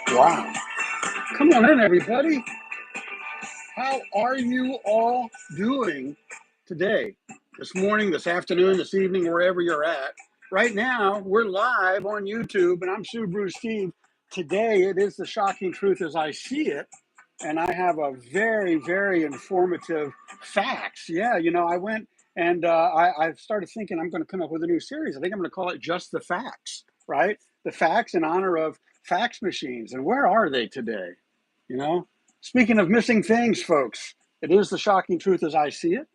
Wow. Come on in, everybody. How are you all doing today? This morning, this afternoon, this evening, wherever you're at. Right now, we're live on YouTube, and I'm SubaruSteve. Today, it is the shocking truth as I see it, and I have a very, very informative facts. Yeah, I went and I started thinking I'm going to come up with a new series. I think I'm going to call it Just the Facts, right? The facts in honor of fax machines. And where are they today? You know, speaking of missing things, folks, it is the shocking truth as I see it.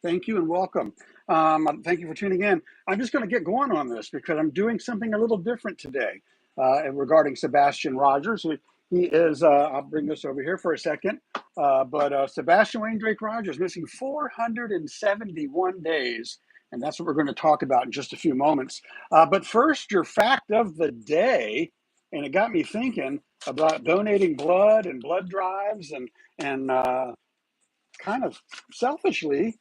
Thank you and welcome. Thank you for tuning in. I'm just going to get going on this because I'm doing something a little different today regarding Sebastian Rogers. He is, I'll bring this over here for a second, but Sebastian Wayne Drake Rogers missing 471 days. And that's what we're going to talk about in just a few moments. But first, your fact of the day, and it got me thinking about donating blood and blood drives and kind of selfishly,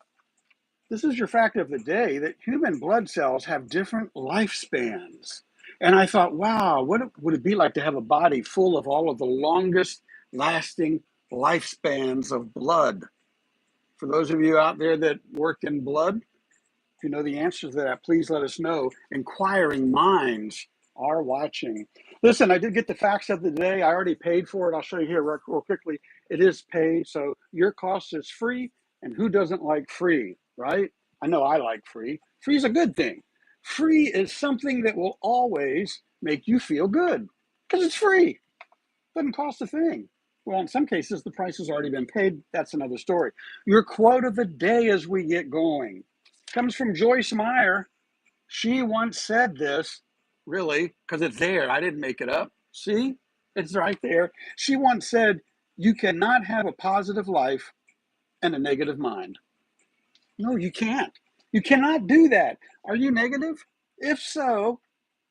this is your fact of the day that human blood cells have different lifespans. And I thought, wow, what would it be like to have a body full of all of the longest lasting lifespans of blood? For those of you out there that work in blood, if you know the answer to that, please let us know. Inquiring minds are watching. Listen, I did get the facts of the day. I already paid for it. I'll show you here real quickly. It is paid, so your cost is free. And who doesn't like free, right? I know I like free. Free is a good thing. Free is something that will always make you feel good because it's free. Doesn't cost a thing. Well, in some cases, the price has already been paid. That's another story. Your quote of the day as we get going comes from Joyce Meyer. She once said this, really, because it's there. I didn't make it up. See? It's right there. She once said, you cannot have a positive life and a negative mind. No, you can't. You cannot do that. Are you negative? If so,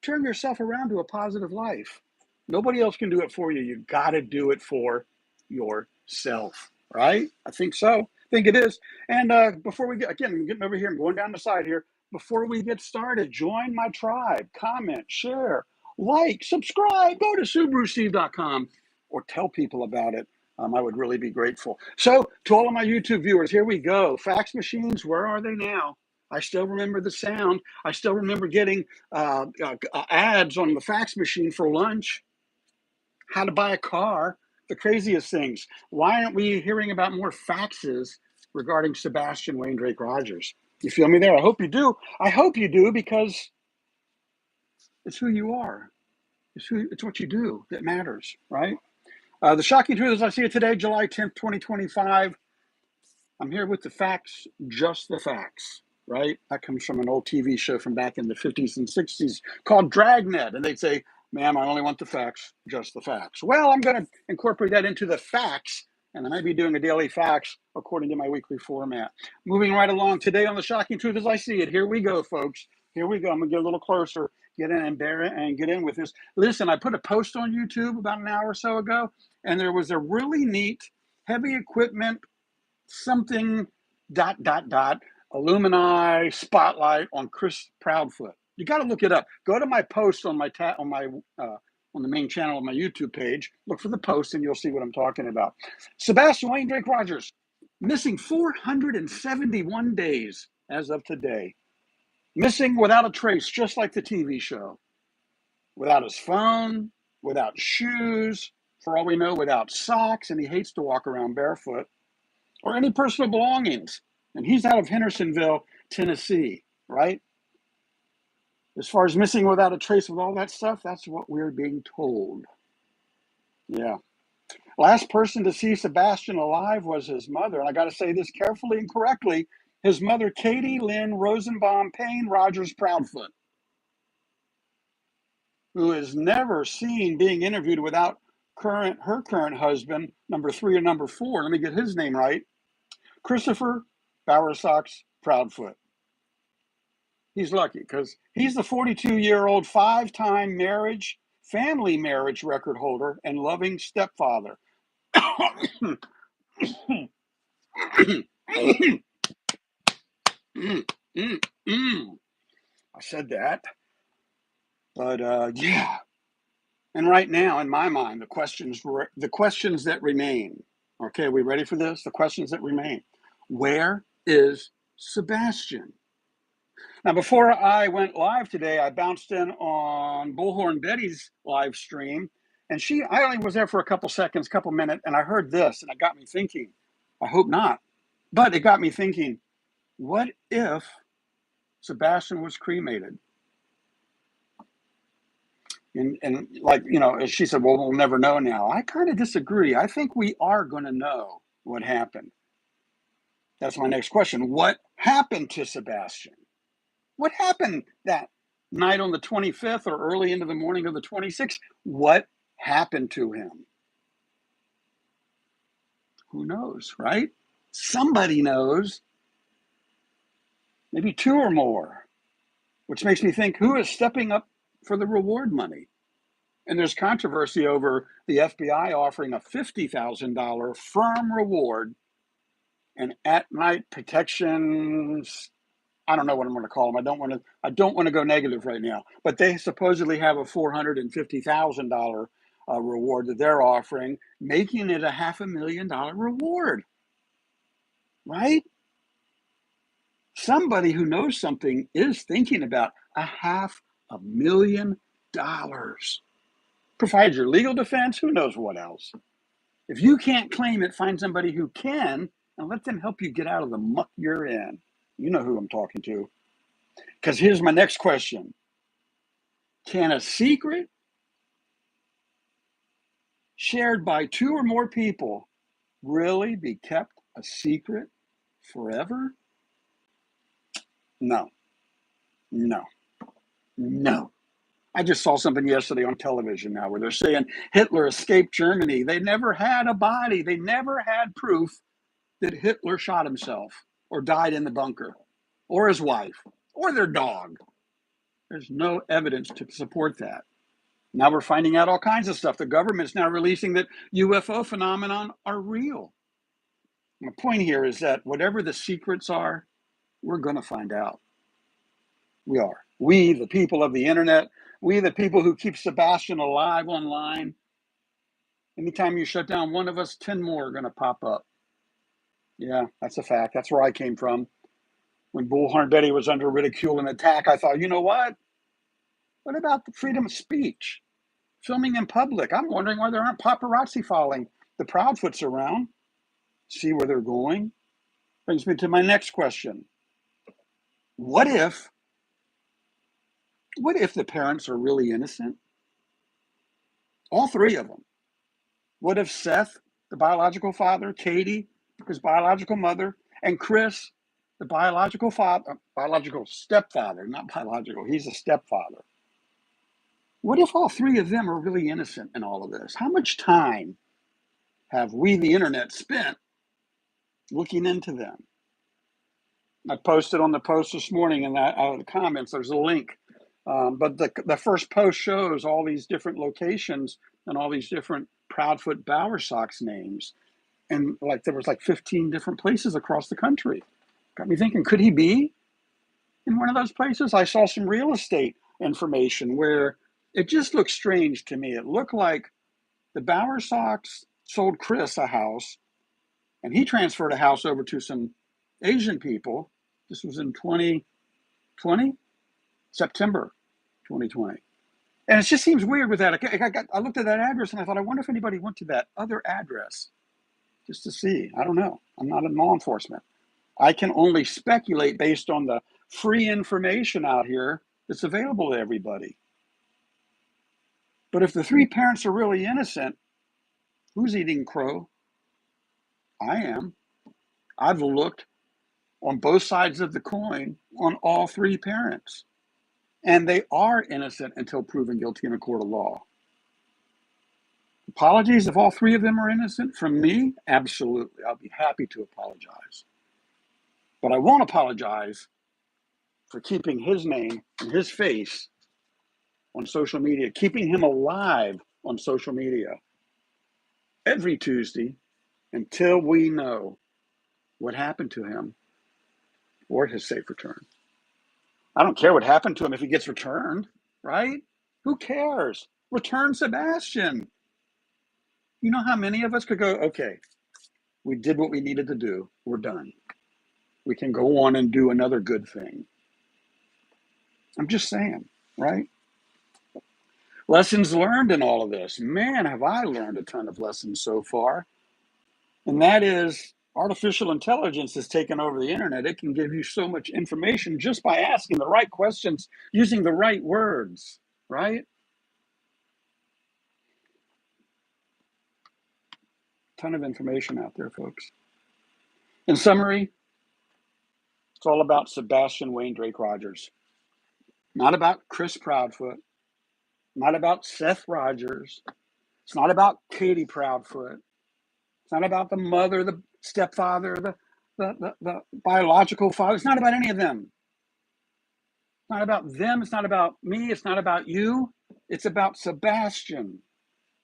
turn yourself around to a positive life. Nobody else can do it for you. You got to do it for yourself, right? I think so. I think it is. And before we get, again, I'm getting over here, I'm going down the side here. Before we get started, join my tribe, comment, share, like, subscribe, go to SubaruSteve.com or tell people about it. I would really be grateful. So to all of my YouTube viewers, here we go. Fax machines, where are they now? I still remember the sound. I still remember getting ads on the fax machine for lunch, how to buy a car, the craziest things. Why aren't we hearing about more faxes regarding Sebastian Wayne Drake Rogers? You feel me there? I hope you do. I hope you do because it's who you are. It's what you do that matters, right? The shocking truth as I see it today, July 10th, 2025. I'm here with the facts, just the facts, right? That comes from an old TV show from back in the 50s and 60s called Dragnet. And they'd say, ma'am, I only want the facts, just the facts. Well, I'm going to incorporate that into the facts, and I might be doing a daily facts according to my weekly format. Moving right along today on the shocking truth as I see it. Here we go, folks. Here we go. I'm going to get a little closer, get in and bear it and get in with this. Listen, I put a post on YouTube about an hour or so ago, and there was a really neat heavy equipment something ... Illumini spotlight on Chris Proudfoot. You got to look it up. Go to my post on my on the main channel of my YouTube page. Look for the post, and you'll see what I'm talking about. Sebastian Wayne Drake Rogers missing 471 days as of today. Missing without a trace, just like the TV show. Without his phone, without shoes, for all we know, without socks, and he hates to walk around barefoot, or any personal belongings. And he's out of Hendersonville, Tennessee, right? As far as missing without a trace of all that stuff, that's what we're being told. Yeah. Last person to see Sebastian alive was his mother. And I got to say this carefully and correctly. His mother, Katie Lynn Rosenbaum Payne Rogers Proudfoot, who is never seen being interviewed without her current husband, number 3 or number 4. Let me get his name right. Christopher Bowersox Proudfoot. He's lucky because he's the 42-year-old 5-time family marriage record holder and loving stepfather. I said that. But yeah, And right now, in my mind, the questions that remain. Okay, are we ready for this? The questions that remain. Where is Sebastian? Now, before I went live today, I bounced in on Bullhorn Betty's live stream, and I only was there for a couple seconds, couple minutes, and I heard this, and it got me thinking. I hope not, but it got me thinking. What if Sebastian was cremated? And like, as she said, well, we'll never know now. I kind of disagree. I think we are going to know what happened. That's my next question. What happened to Sebastian? What happened that night on the 25th or early into the morning of the 26th? What happened to him? Who knows, right? Somebody knows. Maybe two or more, which makes me think, who is stepping up for the reward money? And there's controversy over the FBI offering a $50,000 firm reward and at-night protections. I don't know what I'm going to call them. I don't want to go negative right now. But they supposedly have a $450,000 reward that they're offering, making it a $500,000 reward. Right? Somebody who knows something is thinking about $500,000. Provide your legal defense. Who knows what else? If you can't claim it, find somebody who can and let them help you get out of the muck you're in. You know who I'm talking to. Because here's my next question. Can a secret shared by two or more people really be kept a secret forever? No. I just saw something yesterday on television now where they're saying Hitler escaped Germany. They never had a body. They never had proof that Hitler shot himself or died in the bunker or his wife or their dog. There's no evidence to support that. Now we're finding out all kinds of stuff. The government's now releasing that UFO phenomenon are real. My point here is that whatever the secrets are, we're going to find out. We are. We, the people of the internet, we, the people who keep Sebastian alive online. Anytime you shut down one of us, 10 more are going to pop up. Yeah, that's a fact. That's where I came from. When Bullhorn Betty was under ridicule and attack, I thought, you know what? What about the freedom of speech? Filming in public. I'm wondering why there aren't paparazzi following the Proudfoots around. See where they're going. Brings me to my next question. What if the parents are really innocent? All three of them. What if Seth, the biological father, Katie, his biological mother, and Chris, the biological stepfather, not biological, he's a stepfather. What if all three of them are really innocent in all of this? How much time have we, the internet, spent looking into them? I posted on the post this morning in the comments, there's a link. But the first post shows all these different locations and all these different Proudfoot Bower Sox names. And there was 15 different places across the country. Got me thinking, could he be in one of those places? I saw some real estate information where it just looked strange to me. It looked like the Bower Sox sold Chris a house, and he transferred a house over to some Asian people. This was in 2020, September 2020. And it just seems weird with that. I looked at that address and I thought, I wonder if anybody went to that other address just to see. I don't know. I'm not in law enforcement. I can only speculate based on the free information out here that's available to everybody. But if the three parents are really innocent, who's eating crow? I am. I've looked on both sides of the coin on all three parents. And they are innocent until proven guilty in a court of law. Apologies if all three of them are innocent from me? Absolutely. I'll be happy to apologize. But I won't apologize for keeping his name and his face on social media, keeping him alive on social media every Tuesday until we know what happened to him or his safe return. I don't care what happened to him if he gets returned, right? Who cares? Return Sebastian. You know how many of us could go, okay, we did what we needed to do. We're done. We can go on and do another good thing. I'm just saying, right? Lessons learned in all of this. Man, have I learned a ton of lessons so far. And that is artificial intelligence has taken over the internet. It can give you so much information just by asking the right questions, using the right words, right? Ton of information out there, folks. In summary, it's all about Sebastian Wayne Drake Rogers. Not about Chris Proudfoot. Not about Seth Rogers. It's not about Katie Proudfoot. It's not about the mother, the stepfather, the biological father. It's not about any of them. It's not about them. It's not about me. It's not about you. It's about Sebastian.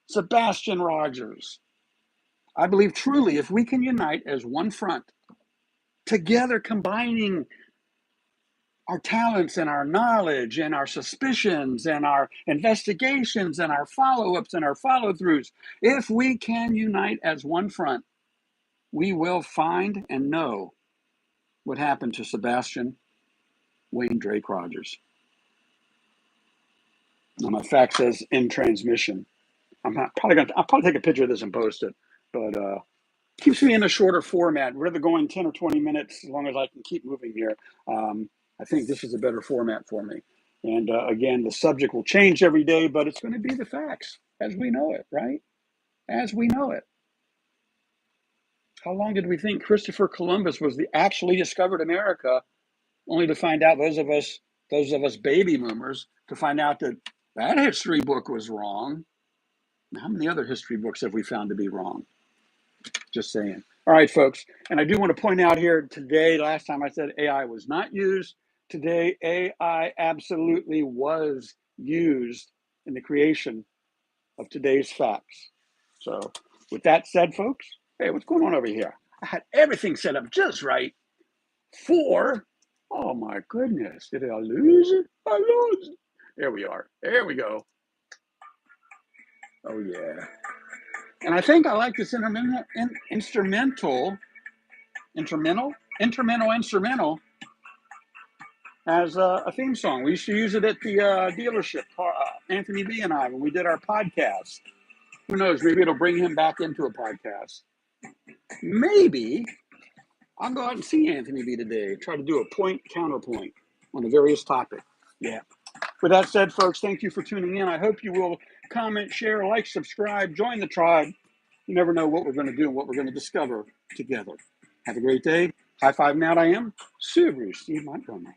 Sebastian Rogers. I believe truly if we can unite as one front, together combining our talents and our knowledge and our suspicions and our investigations and our follow-ups and our follow-throughs, if we can unite as one front, we will find and know what happened to Sebastian Wayne Drake Rogers. Now my fax says in transmission. I'll probably take a picture of this and post it, but keeps me in a shorter format. Rather going 10 or 20 minutes, as long as I can keep moving here. I think this is a better format for me. And again, the subject will change every day, but it's going to be the facts as we know it, right? As we know it. How long did we think Christopher Columbus was actually discovered America, only to find out those of us baby boomers, to find out that history book was wrong? How many other history books have we found to be wrong? Just saying. All right, folks. And I do want to point out here today, last time I said AI was not used. Today, AI absolutely was used in the creation of today's facts. So with that said, folks, hey, what's going on over here? I had everything set up just right for, oh my goodness, did I lose it? I lost it. There we are. There we go. Oh, yeah. And I think I like this instrumental as a theme song. We used to use it at the dealership, Anthony B and I, when we did our podcast. Who knows? Maybe it'll bring him back into a podcast. Maybe I'll go out and see Anthony B today. Try to do a point counterpoint on a various topic. Yeah. With that said, folks, thank you for tuning in. I hope you will comment, share, like, subscribe, join the tribe. You never know what we're going to do and what we're going to discover together. Have a great day. High five, and out I am, SubaruSteve Montgomery.